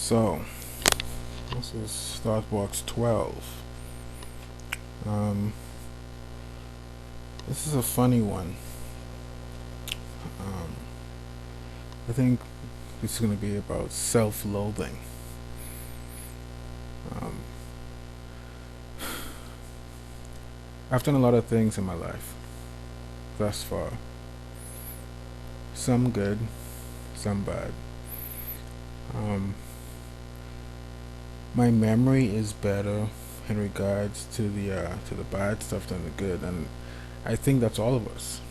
So, this is Thoughtbox 12. Um, this is a funny one. Um, I think this is going to be about self loathing. Um, I've done a lot of things in my life thus far. Some good, some bad. Um, my memory is better in regards to the bad stuff than the good, and I think that's all of us.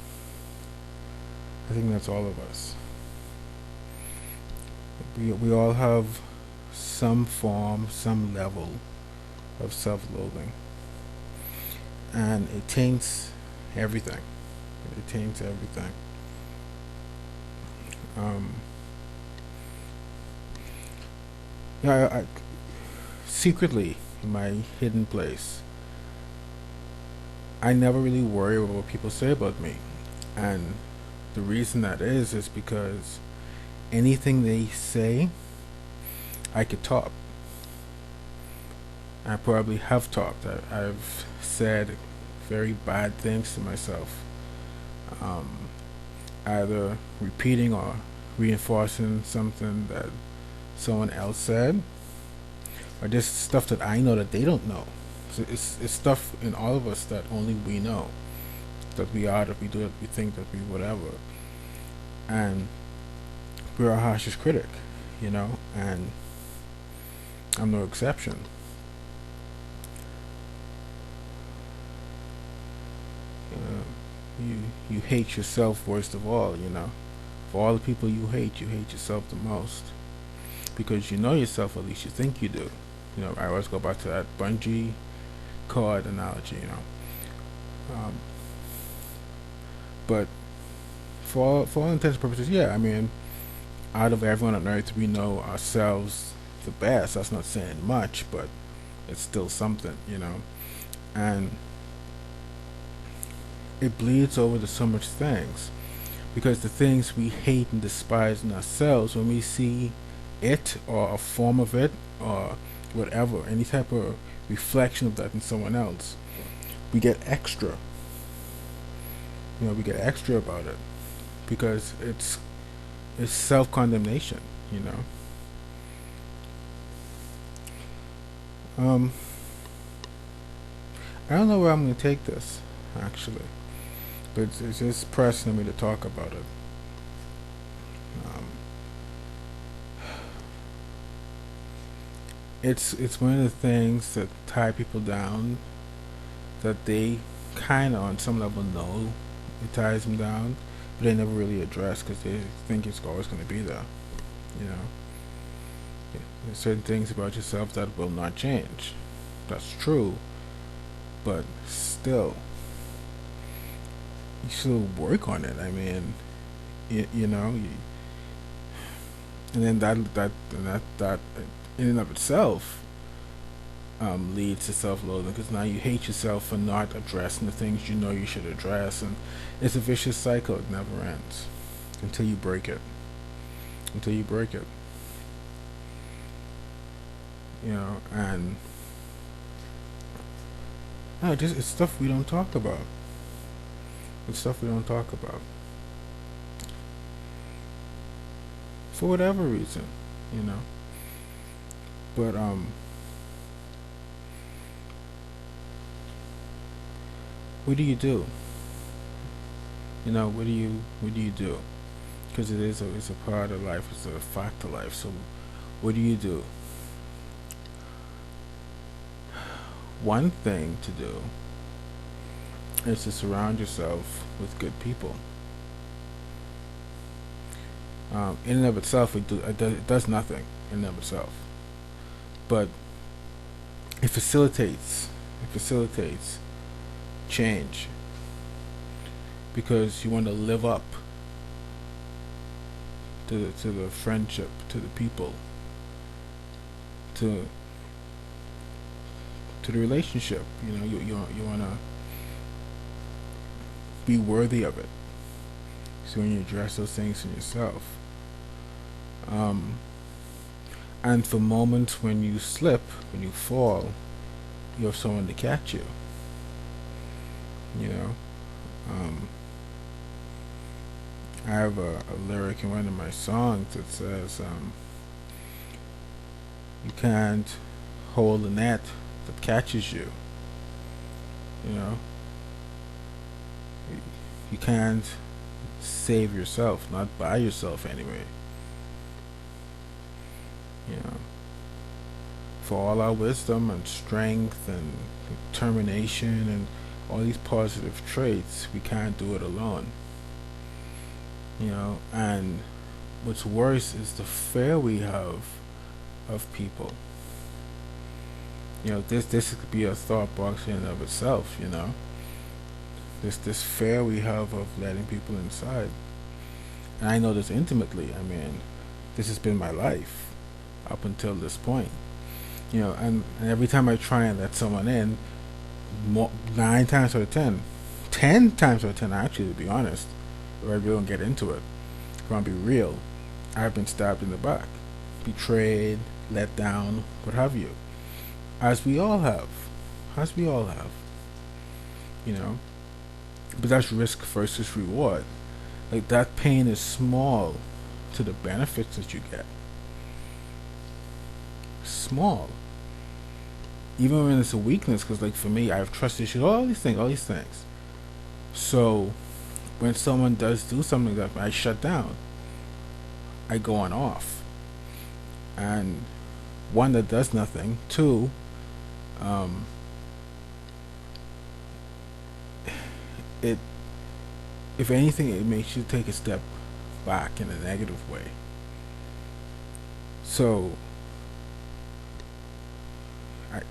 I think that's all of us. We all have some form, some level of self-loathing, and it taints everything. It taints everything. Um, yeah, secretly in my hidden place, I never really worry about what people say about me, and the reason that is because anything they say, I could top. I probably have talked. I've said very bad things to myself, um, either repeating or reinforcing something that someone else said, or just stuff that I know that they don't know. So it's stuff in all of us that only we know, that we are, that we do, that we think, that we whatever. And we're our harshest critic, and I'm no exception. You hate yourself worst of all. For all the people you hate yourself the most, because you know yourself, at least you think you do. I always go back to that bungee cord analogy. Um, but for all intents and purposes, yeah. I mean, out of everyone on earth, we know ourselves the best. That's not saying much, but it's still something. And it bleeds over to so much things, because the things we hate and despise in ourselves, when we see it or a form of it or whatever, any type of reflection of that in someone else, we get extra. We get extra about it, because it's self condemnation. You know. Um, I don't know where I'm gonna take this, actually, but it's just pressing me to talk about it. Um, it's one of the things that tie people down, that they kind of on some level know it ties them down, but they never really address, because they think it's always going to be there. You know, there's certain things about yourself that will not change. That's true, but still, you still work on it. I mean, and then that in and of itself leads to self-loathing, because now you hate yourself for not addressing the things you know you should address, and it's a vicious cycle. It never ends until you break it. Until you break it, and no, just it's stuff we don't talk about. It's stuff we don't talk about for whatever reason, you know. But what do you do? What do you do? Because it's a part of life. It's a fact of life. So, what do you do? One thing to do is to surround yourself with good people. In and of itself, it does nothing in and of itself, but it facilitates. It facilitates change, because you want to live up to the friendship, to the people, to to the relationship. You want to be worthy of it. So when you address those things in yourself, um, And for moments when you slip, when you fall, you have someone to catch you. You know, um, I have a lyric in one of my songs that says, "You can't hold a net that catches you." You know, you, you can't save yourself, not by yourself anyway. You know, for all our wisdom and strength and determination and all these positive traits, we can't do it alone. You know, and what's worse is the fear we have of people. You know, this could be a thought box in and of itself. You know, this fear we have of letting people inside, and I know this intimately. I mean, this has been my life up until this point. You know, and every time I try and let someone in, 9 times out of 10 times out of 10, actually, to be honest, if I really don't get into it, if I'm gonna be real, I've been stabbed in the back, betrayed, let down, what have you, as we all have, as we all have, you know. But that's risk versus reward. Like that pain is small to the benefits that you get. Small. Even when it's a weakness, because like for me, I have trust issues, all these things. So when someone does do something that I shut down, I go on off. And one, that does nothing. Two, um, it, if anything, it makes you take a step back in a negative way. So,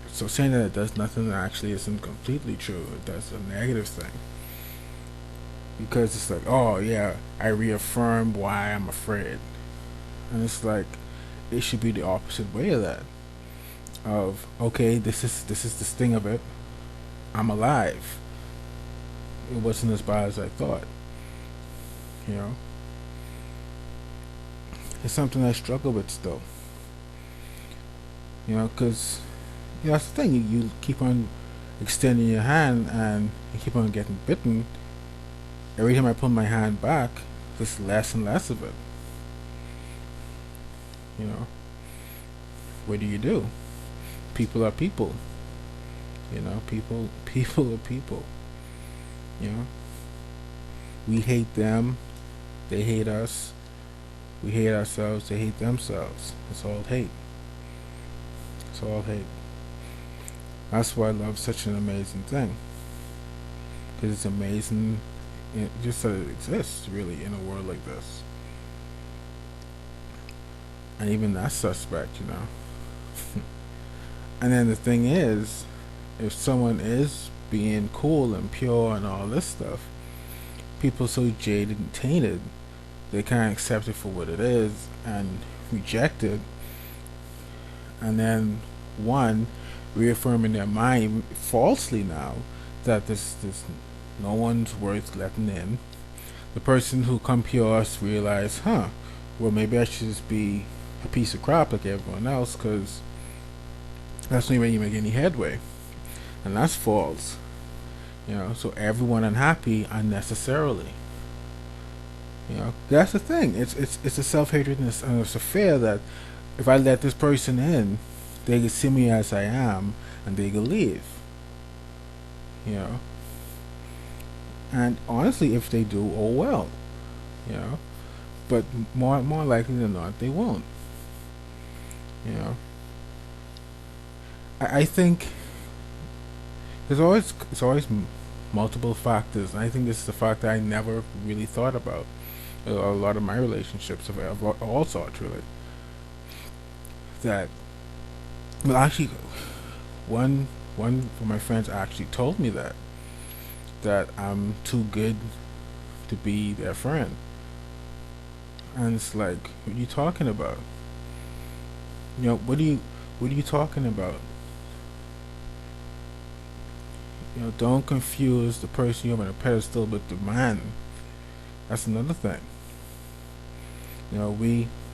so saying that it does nothing actually isn't completely true. It does a negative thing, because it's like, oh yeah, I reaffirm why I'm afraid, and it's like it should be the opposite way of that. Of okay, this is the sting of it. I'm alive. It wasn't as bad as I thought. You know, it's something I struggle with still. You know, because that's the thing. You keep on extending your hand and you keep on getting bitten. Every time I pull my hand back, there's less and less of it. You know, what do you do? People are people. You know, people are people. You know, we hate them, they hate us. We hate ourselves, they hate themselves. It's all hate. It's all hate. That's why love's such an amazing thing. Because it's amazing, just that it exists, really, in a world like this. And even that's suspect, you know. And then the thing is, if someone is being cool and pure and all this stuff, people so jaded and tainted, they can't accept it for what it is and reject it. And then, one, reaffirm in their mind falsely now that this no one's worth letting in. The person who come pure realize, well, maybe I should just be a piece of crap like everyone else, because that's not even make any headway, and that's false. You know, so everyone unhappy unnecessarily. You know, that's the thing. It's a self hatredness and it's a fear that if I let this person in, they can see me as I am and they can leave. You know, and honestly, if they do, oh well. You know, but more likely than not, they won't. You know, I think it's always multiple factors, and I think this is the factor I never really thought about. A lot of my relationships of all sorts, really. That, well, actually, one of my friends actually told me that I'm too good to be their friend, and it's like, what are you talking about? You know, what are you talking about? You know, don't confuse the person you have on a pedestal with the man. That's another thing. You know,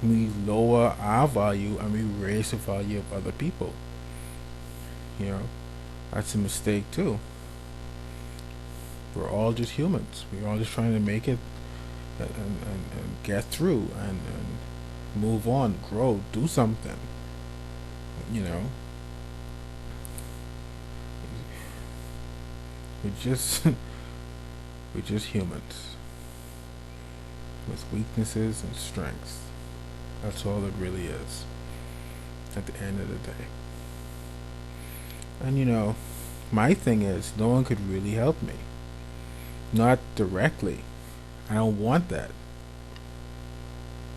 we lower our value and we raise the value of other people. You know, that's a mistake too. We're all just humans. We're all just trying to make it and get through and move on, grow, do something. You know, we're just we're just humans with weaknesses and strengths. That's all it really is at the end of the day. And my thing is, no one could really help me. Not directly. I don't want that.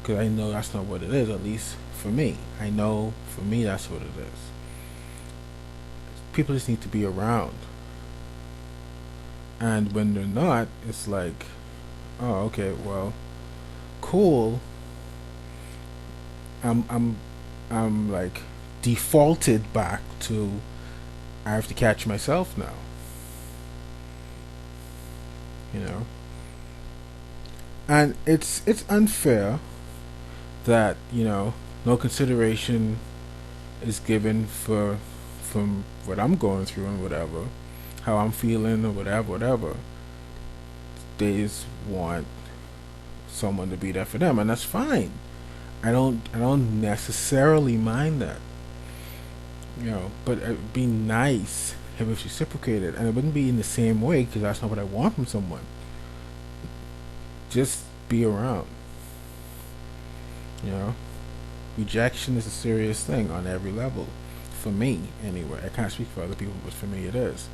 Because I know that's not what it is, at least for me. I know for me that's what it is. People just need to be around. And when they're not, it's like, oh, okay, well, cool. I'm like defaulted back to I have to catch myself now. You know, and it's unfair that no consideration is given for from what I'm going through and whatever, how I'm feeling or whatever. They just want someone to be there for them, and that's fine. I don't necessarily mind that, but it'd be nice if it's reciprocated, and it wouldn't be in the same way because that's not what I want from someone. Just be around. You know, rejection is a serious thing on every level. For me, anyway. I can't speak for other people, but for me, it is.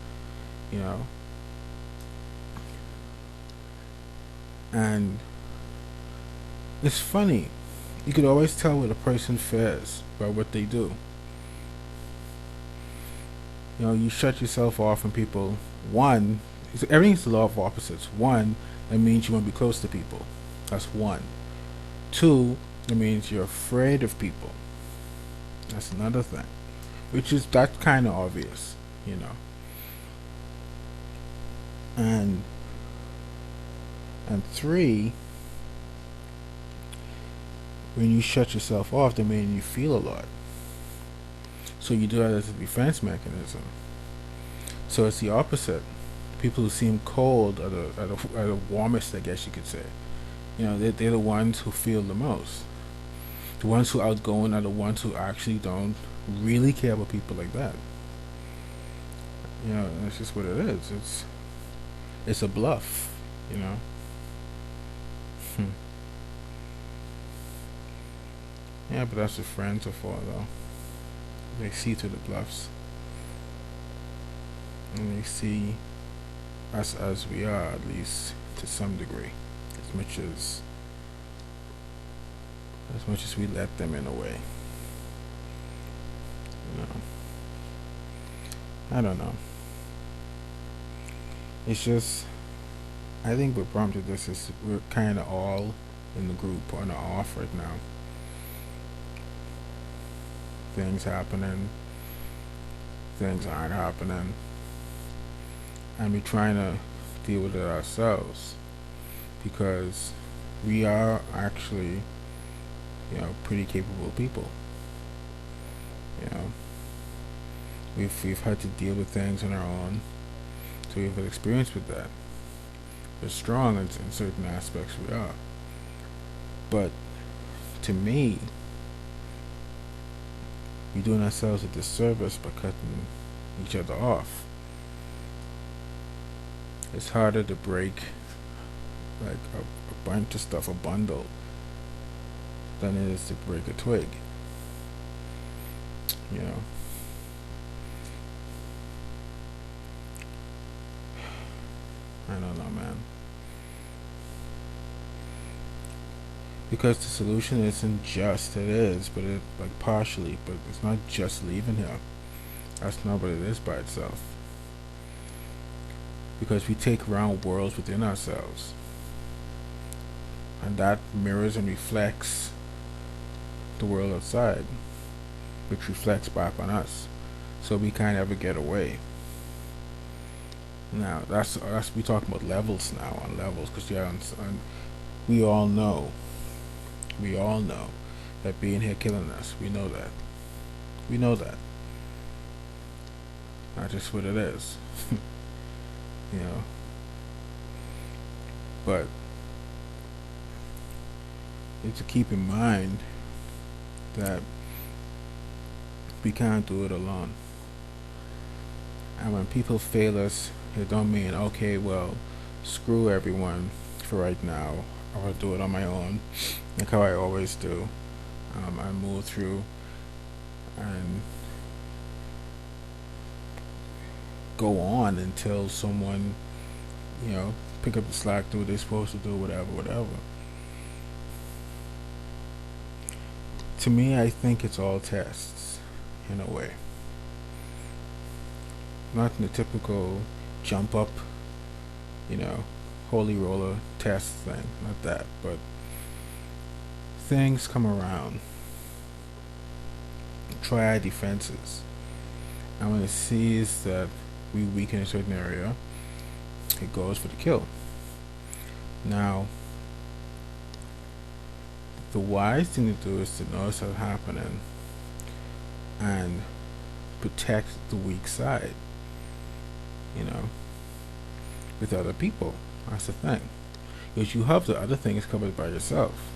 You know, and it's funny. You could always tell what a person fears by what they do. You shut yourself off from people. One, everything's the law of opposites. One, that means you want to be close to people. That's one. Two, that means you're afraid of people. That's another thing. That's kind of obvious. And three, when you shut yourself off, that means you feel a lot. So you do that as a defense mechanism. So it's the opposite. People who seem cold are the warmest, I guess you could say. They're the ones who feel the most. The ones who are outgoing are the ones who actually don't really care about people like that. That's just what it is. It's a bluff. Hmm. Yeah, but that's what friends are for, though. They see through the bluffs, and they see us as we are, at least to some degree, as much as we let them in a way. You know, I don't know. It's just, I think what prompted this is we're kind of all in the group on the off right now. Things happening, things aren't happening, and we're trying to deal with it ourselves because we are actually, pretty capable people. You know, we've had to deal with things on our own, so we've had experience with that. We're strong in certain aspects. We are, but to me, we're doing ourselves a disservice by cutting each other off. It's harder to break like a bunch of stuff, a bundle, than it is to break a twig. You know. I don't know, man. Because the solution isn't just, it is, but it like partially, but it's not just leaving here. That's not what it is by itself. Because we take around worlds within ourselves, and that mirrors and reflects the world outside, which reflects back on us. So we can't ever get away. Now that's we talking about levels now, on levels, because we all know that being here killing us. We know that. We know that. That's just what it is. you know. But you have to keep in mind that we can't do it alone. And when people fail us, it don't mean, okay, well, screw everyone for right now. I'll do it on my own, like how I always do. I move through and go on until someone, pick up the slack, do what they're supposed to do, whatever. To me, I think it's all tests, in a way. Not in the typical jump up, holy roller test thing, not that, but things come around. Try our defenses. And when it sees that we weaken a certain area, it goes for the kill. Now, the wise thing to do is to notice what's happening and protect the weak side, with other people. That's the thing. Because you have the other things covered by yourself.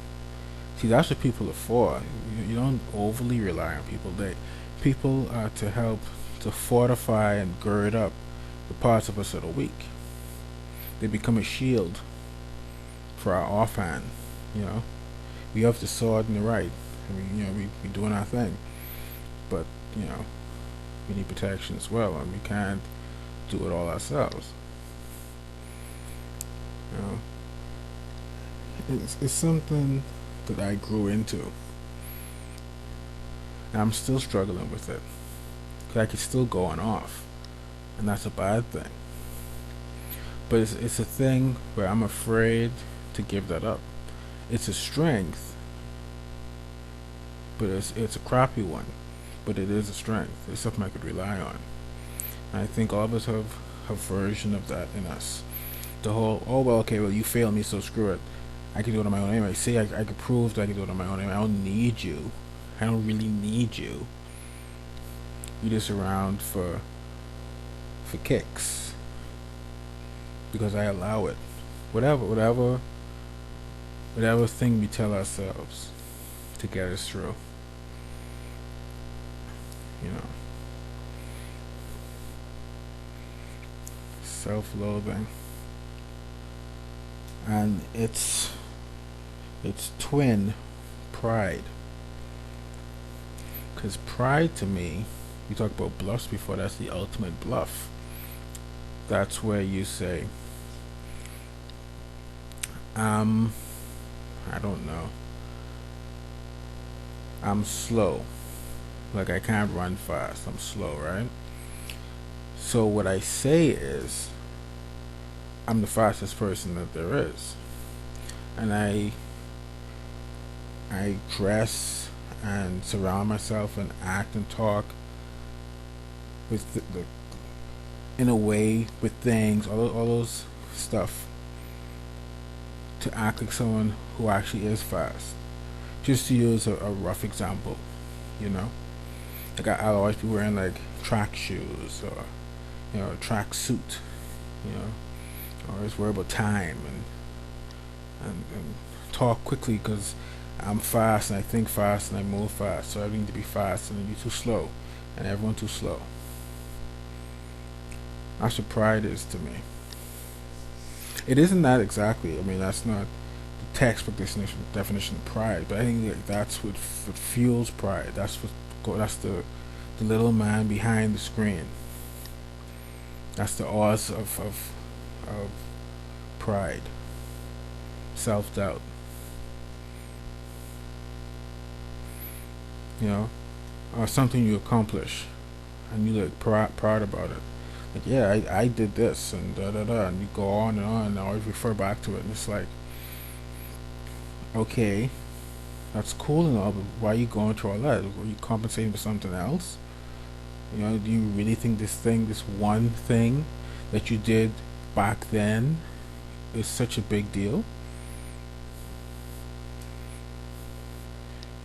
See, that's what people are for. You don't overly rely on people. People are to help to fortify and gird up the parts of us that are weak. They become a shield for our offhand. We have the sword and the right. We doing our thing, but we need protection as well, and we can't do it all ourselves. It's something that I grew into, and I'm still struggling with it. 'Cause I could still go on off, and that's a bad thing. But it's a thing where I'm afraid to give that up. It's a strength, but it's a crappy one. But it is a strength. It's something I could rely on. And I think all of us have a version of that in us. The whole, oh well, okay, well you failed me, so screw it. I can do it on my own anyway. See, I could prove that I can do it on my own anyway. I don't need you. I don't really need you. You're just around for kicks because I allow it. Whatever thing we tell ourselves to get us through. Self-loathing, and it's twin pride. Because pride, to me, we talked about bluffs before. That's the ultimate bluff. That's where you say, I don't know, I'm slow. Like, I can't run fast. I'm slow, right? So what I say is, I'm the fastest person that there is. And I dress and surround myself and act and talk with in a way, with things, all those stuff, to act like someone who actually is fast. Just to use a rough example, like I'll always be wearing like track shoes or track suit, or always worry about time and talk quickly because I'm fast and I think fast and I move fast, so I need to be fast and you're too slow and everyone too slow. That's what pride is to me. It isn't that exactly. I mean, that's not the textbook definition of pride, but I think that's what fuels pride. That's the little man behind the screen. That's the cause of pride, self-doubt. Or something you accomplish, and you look proud about it. Like, yeah, I did this, and da da da, and you go on, and I always refer back to it, and it's like, okay, that's cool and all, but why are you going through all that? Were you compensating for something else? Do you really think this one thing that you did back then is such a big deal?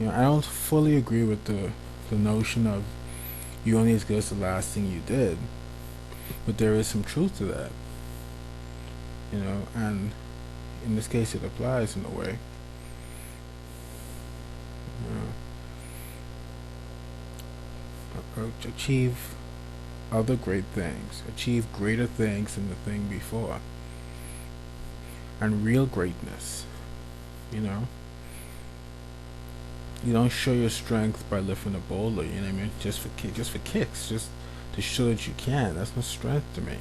I don't fully agree with the notion of you only as good as the last thing you did, but there is some truth to that. And in this case, it applies in a way. Achieve other great things, achieve greater things than the thing before, and real greatness. You know, you don't show your strength by lifting a boulder. You know what I mean? Just for kicks, just to show that you can. That's not strength to me.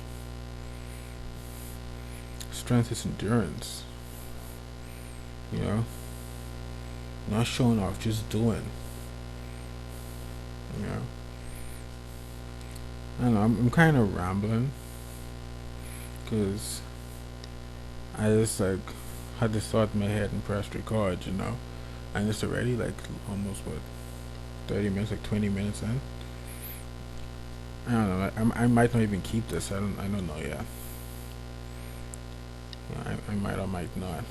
Strength is endurance. You know, not showing off, just doing. You know, I don't know. I'm kind of rambling because I just like had this thought in my head and pressed record. And it's already like almost what 30 minutes, like 20 minutes in. I don't know. I might not even keep this. I don't know yet. I might or might not,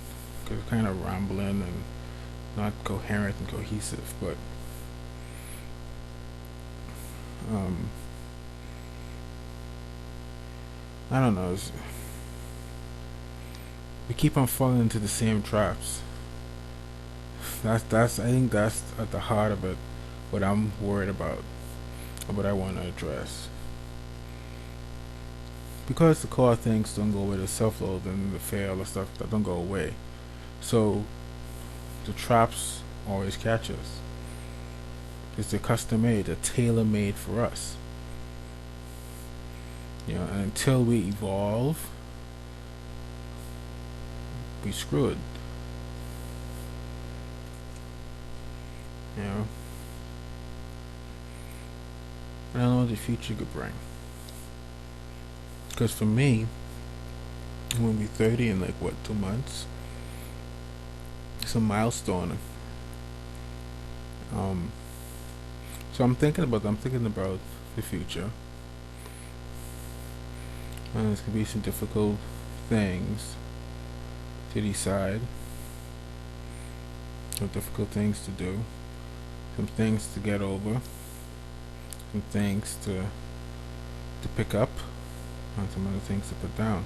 because it's kind of rambling and not coherent and cohesive. But I don't know. We keep on falling into the same traps. That's I think that's at the heart of it. What I'm worried about, and what I want to address. Because the core things don't go away, the self-loathing, the fear, all the stuff that don't go away. So the traps always catch us. It's a custom made, a tailor made for us. And until we evolve, we screwed. I don't know what the future could bring. Because for me, I'm gonna be 30 in like what 2 months. It's a milestone. So I'm thinking about the future. And there's gonna be some difficult things to decide, some difficult things to do, some things to get over, some things to pick up, and some other things to put down.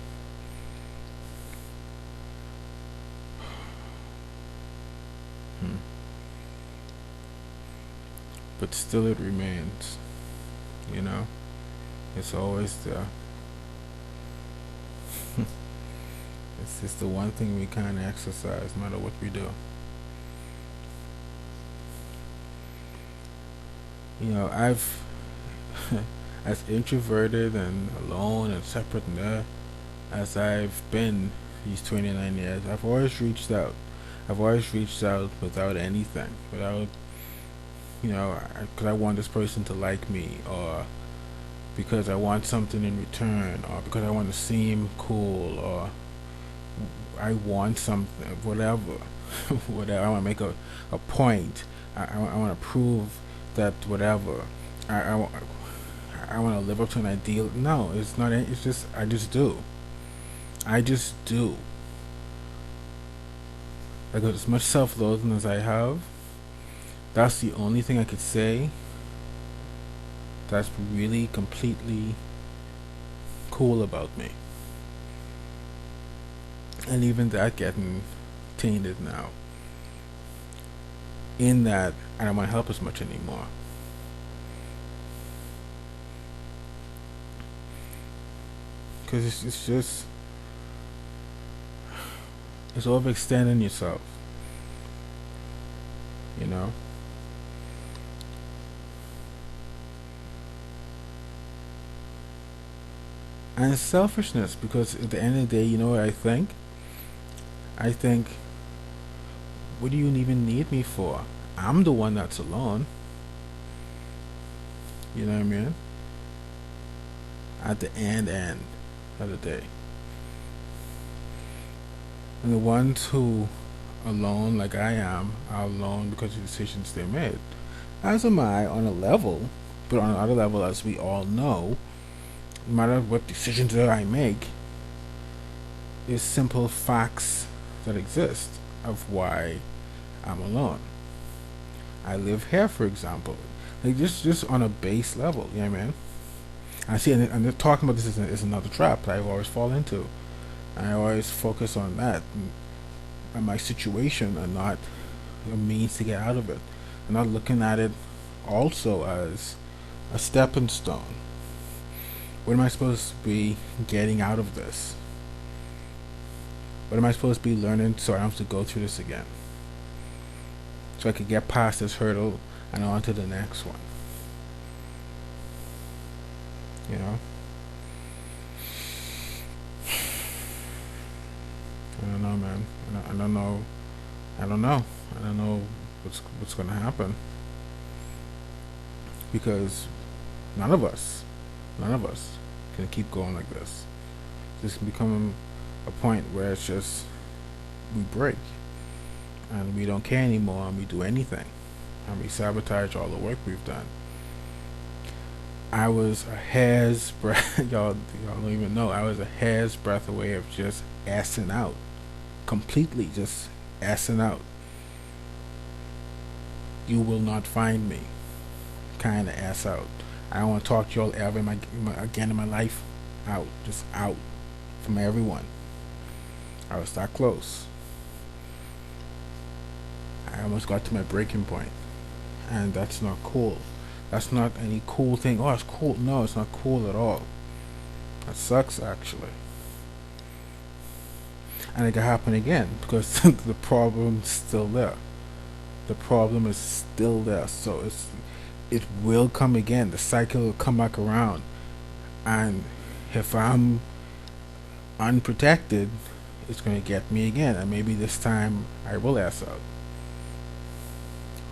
But still it remains, it's always the it's just the one thing we can't exercise no matter what we do. I've as introverted and alone and separate and as I've been these 29 years, I've always reached out. Without anything, without, because I want this person to like me, or because I want something in return, or because I want to seem cool, or I want something, whatever. Whatever. I want to make a point. I want to prove that whatever. I want to live up to an ideal. No, it's not. It's just I just do. I just do. Like as much self-loathing as I have, that's the only thing I could say that's really completely cool about me. And even that getting tainted now. In that I don't want to help as much anymore. Because it's just it's overextending yourself, you know. And it's selfishness, because at the end of the day, you know what I think? I think, what do you even need me for? I'm the one that's alone. You know what I mean? At the end of the day. And the ones who alone, like I am, are alone because of decisions they made. As am I on a level, but on another level, as we all know, no matter what decisions that I make, is simple facts that exist of why I'm alone. I live here, for example. Like just on a base level, you know what I mean? I see, and they're talking about this is another trap that I've always fallen into. And I always focus on that and my situation, and not a means to get out of it. I'm not looking at it also as a stepping stone. What am I supposed to be getting out of this? What am I supposed to be learning so I don't have to go through this again? So I could get past this hurdle and on to the next one. You know? I don't know, man. I don't know. I don't know. I don't know what's gonna happen, because none of us, none of us, can keep going like this. This can become a point where it's just we break and we don't care anymore, and we do anything, and we sabotage all the work we've done. I was a hair's breadth. Y'all don't even know. I was a hair's breadth away of just assing out, completely just assing out. You will not find me, kind of ass out. I don't want to talk to y'all ever again in my life. Out, just out from everyone. I was that close. I almost got to my breaking point, and that's not cool. That's not any cool thing. Oh, it's cool. No, it's not cool at all. That sucks, actually. And it can happen again because the problem's still there. The problem is still there. So it will come again. The cycle will come back around. And if I'm unprotected, it's going to get me again. And maybe this time I will ass out.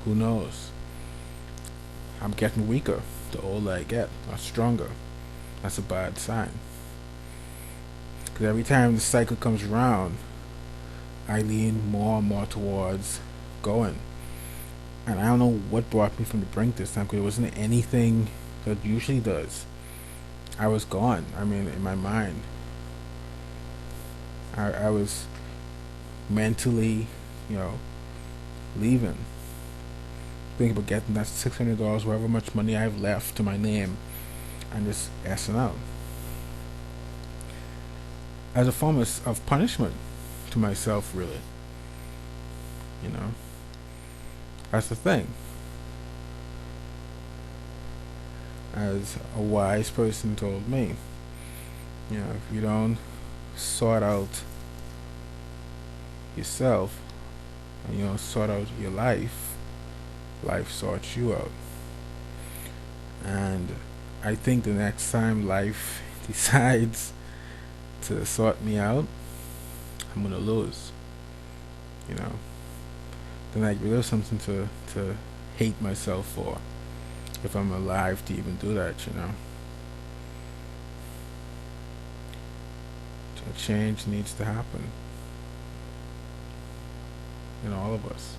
Who knows? I'm getting weaker the older I get, not stronger. That's a bad sign. Because every time the cycle comes around, I lean more and more towards going. And I don't know what brought me from the brink this time, because it wasn't anything that it usually does. I was gone. I mean, in my mind, I was mentally, leaving. Think about getting that $600, however much money I have left to my name, and just assing out as a form of punishment to myself, really. You know, that's the thing. As a wise person told me, if you don't sort out yourself and you don't sort out your life, life sorts you out. And I think the next time life decides to sort me out, I'm gonna lose. Then I really have something to hate myself for, if I'm alive to even do that. A change needs to happen in all of us.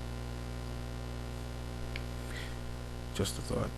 Just a thought.